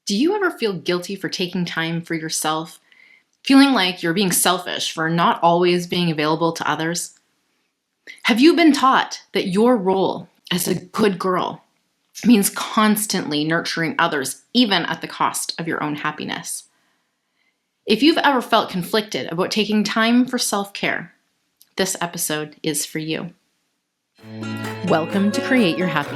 Do you ever feel guilty for taking time for yourself? Feeling like you're being selfish for not always being available to others? Have you been taught that your role as a good girl means constantly nurturing others, even at the cost of your own happiness? If you've ever felt conflicted about taking time for self-care, this episode is for you. Welcome to Create Your Happy.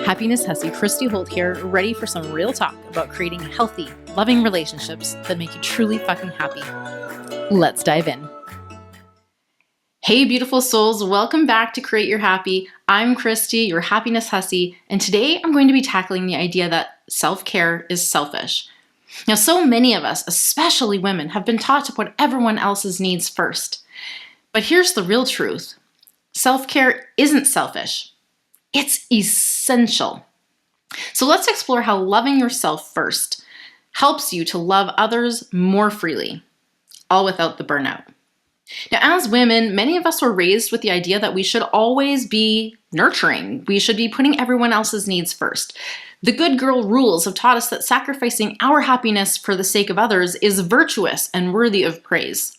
Happiness Hussy Christy Holt here, ready for some real talk about creating healthy, loving relationships that make you truly fucking happy. Let's dive in. Hey, beautiful souls. Welcome back to Create Your Happy. I'm Christy, your happiness hussy, and today I'm going to be tackling the idea that self-care is selfish. Now, so many of us, especially women, have been taught to put everyone else's needs first. But here's the real truth. Self-care isn't selfish. It's essential. So let's explore how loving yourself first helps you to love others more freely, all without the burnout. Now, as women, many of us were raised with the idea that we should always be nurturing. We should be putting everyone else's needs first. The good girl rules have taught us that sacrificing our happiness for the sake of others is virtuous and worthy of praise.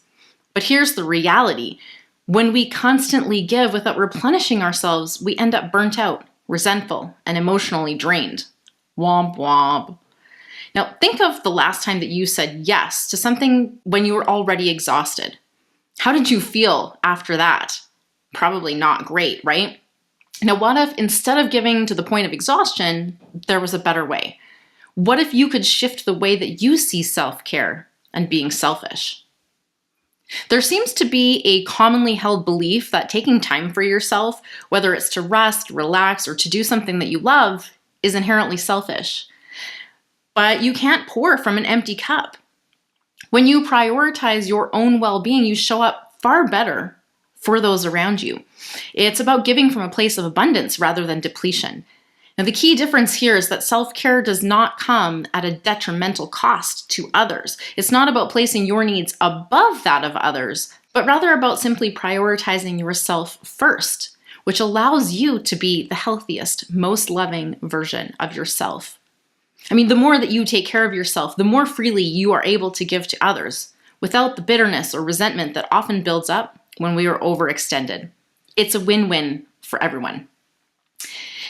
But here's the reality. When we constantly give without replenishing ourselves, we end up burnt out, resentful, and emotionally drained. Womp womp. Now, think of the last time that you said yes to something when you were already exhausted. How did you feel after that? Probably not great, right? Now, what if instead of giving to the point of exhaustion, there was a better way? What if you could shift the way that you see self-care and being selfish? There seems to be a commonly held belief that taking time for yourself, whether it's to rest, relax, or to do something that you love, is inherently selfish. But you can't pour from an empty cup. When you prioritize your own well-being, you show up far better for those around you. It's about giving from a place of abundance rather than depletion. Now, the key difference here is that self-care does not come at a detrimental cost to others. It's not about placing your needs above that of others, but rather about simply prioritizing yourself first, which allows you to be the healthiest, most loving version of yourself. I mean, the more that you take care of yourself, the more freely you are able to give to others, without the bitterness or resentment that often builds up when we are overextended. It's a win-win for everyone.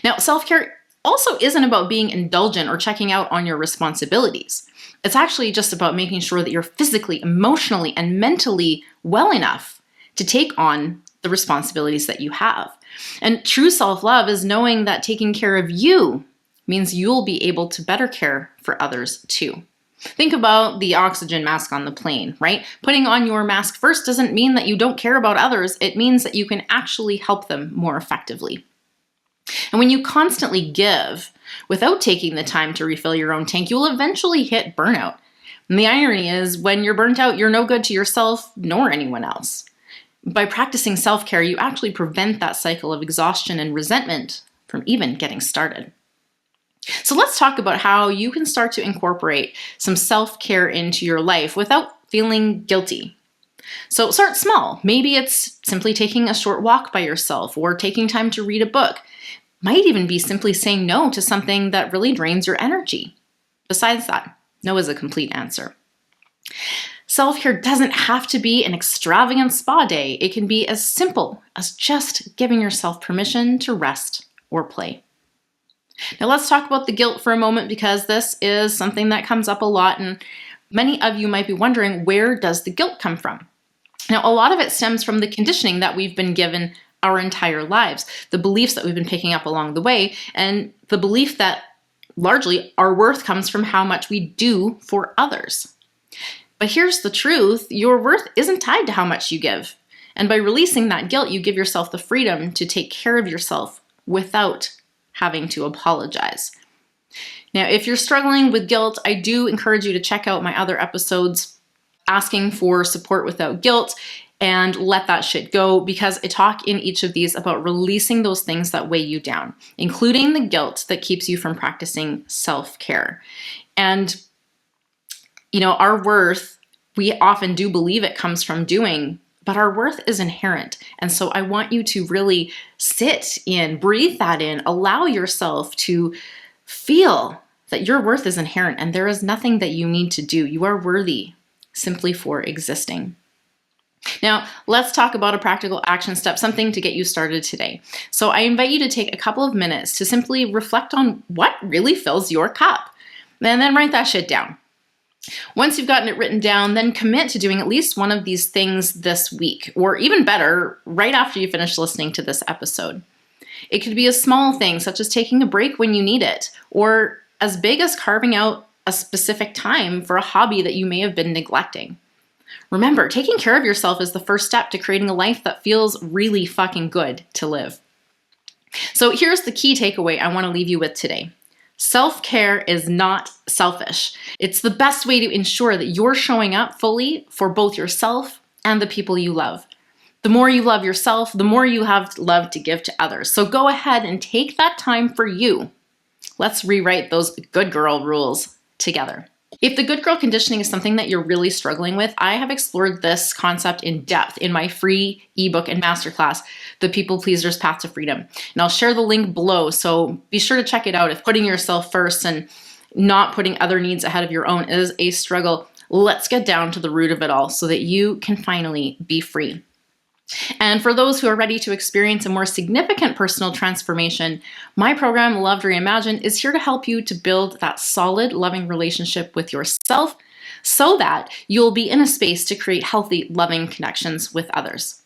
Now, self-care also isn't about being indulgent or checking out on your responsibilities. It's actually just about making sure that you're physically, emotionally, and mentally well enough to take on the responsibilities that you have. And true self-love is knowing that taking care of you means you'll be able to better care for others too. Think about the oxygen mask on the plane, right? Putting on your mask first doesn't mean that you don't care about others. It means that you can actually help them more effectively. And when you constantly give without taking the time to refill your own tank, you'll eventually hit burnout. And the irony is, when you're burnt out, you're no good to yourself nor anyone else. By practicing self-care, you actually prevent that cycle of exhaustion and resentment from even getting started. So let's talk about how you can start to incorporate some self-care into your life without feeling guilty. So start small. Maybe it's simply taking a short walk by yourself or taking time to read a book. Might even be simply saying no to something that really drains your energy. Besides that, no is a complete answer. Self-care doesn't have to be an extravagant spa day. It can be as simple as just giving yourself permission to rest or play. Now let's talk about the guilt for a moment, because this is something that comes up a lot, and many of you might be wondering, where does the guilt come from? Now, a lot of it stems from the conditioning that we've been given our entire lives, the beliefs that we've been picking up along the way, and the belief that largely our worth comes from how much we do for others. But here's the truth, your worth isn't tied to how much you give. And by releasing that guilt, you give yourself the freedom to take care of yourself without having to apologize. Now, if you're struggling with guilt, I do encourage you to check out my other episodes, Asking for Support Without Guilt, and Let That Shit Go, because I talk in each of these about releasing those things that weigh you down, including the guilt that keeps you from practicing self-care. And, our worth, we often do believe it comes from doing, but our worth is inherent. And so I want you to really sit in, breathe that in, allow yourself to feel that your worth is inherent and there is nothing that you need to do. You are worthy simply for existing. Now, let's talk about a practical action step, something to get you started today. So I invite you to take a couple of minutes to simply reflect on what really fills your cup, and then write that shit down. Once you've gotten it written down, then commit to doing at least one of these things this week, or even better, right after you finish listening to this episode. It could be a small thing, such as taking a break when you need it, or as big as carving out a specific time for a hobby that you may have been neglecting. Remember, taking care of yourself is the first step to creating a life that feels really fucking good to live. So here's the key takeaway I want to leave you with today. Self-care is not selfish. It's the best way to ensure that you're showing up fully for both yourself and the people you love. The more you love yourself, the more you have love to give to others. So go ahead and take that time for you. Let's rewrite those good girl rules together. If the good girl conditioning is something that you're really struggling with, I have explored this concept in depth in my free ebook and masterclass, The People Pleaser's Path to Freedom. And I'll share the link below, so be sure to check it out. If putting yourself first and not putting other needs ahead of your own is a struggle, let's get down to the root of it all so that you can finally be free. And for those who are ready to experience a more significant personal transformation, my program, Love Reimagined, is here to help you to build that solid, loving relationship with yourself so that you'll be in a space to create healthy, loving connections with others.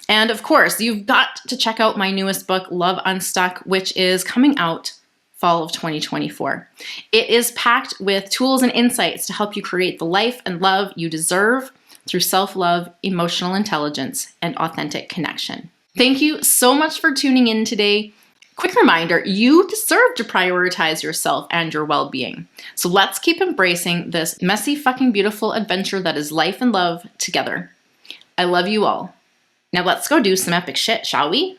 And of course, you've got to check out my newest book, Love Unstuck, which is coming out fall of 2024. It is packed with tools and insights to help you create the life and love you deserve through self-love, emotional intelligence, and authentic connection. Thank you so much for tuning in today. Quick reminder, you deserve to prioritize yourself and your well-being. So let's keep embracing this messy, fucking beautiful adventure that is life and love together. I love you all. Now let's go do some epic shit, shall we?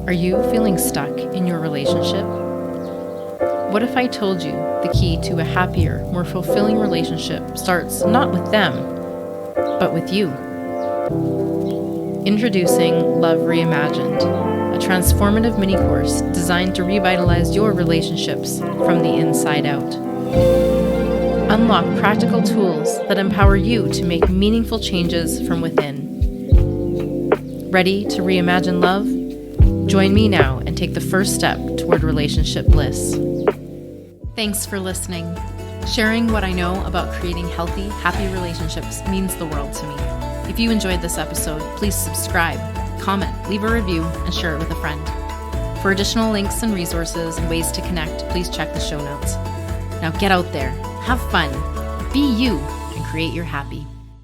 Are you feeling stuck in your relationship? What if I told you the key to a happier, more fulfilling relationship starts not with them, but with you? Introducing Love Reimagined, a transformative mini-course designed to revitalize your relationships from the inside out. Unlock practical tools that empower you to make meaningful changes from within. Ready to reimagine love? Join me now and take the first step toward relationship bliss. Thanks for listening. Sharing what I know about creating healthy, happy relationships means the world to me. If you enjoyed this episode, please subscribe, comment, leave a review, and share it with a friend. For additional links and resources and ways to connect, please check the show notes. Now get out there, have fun, be you, and create your happy.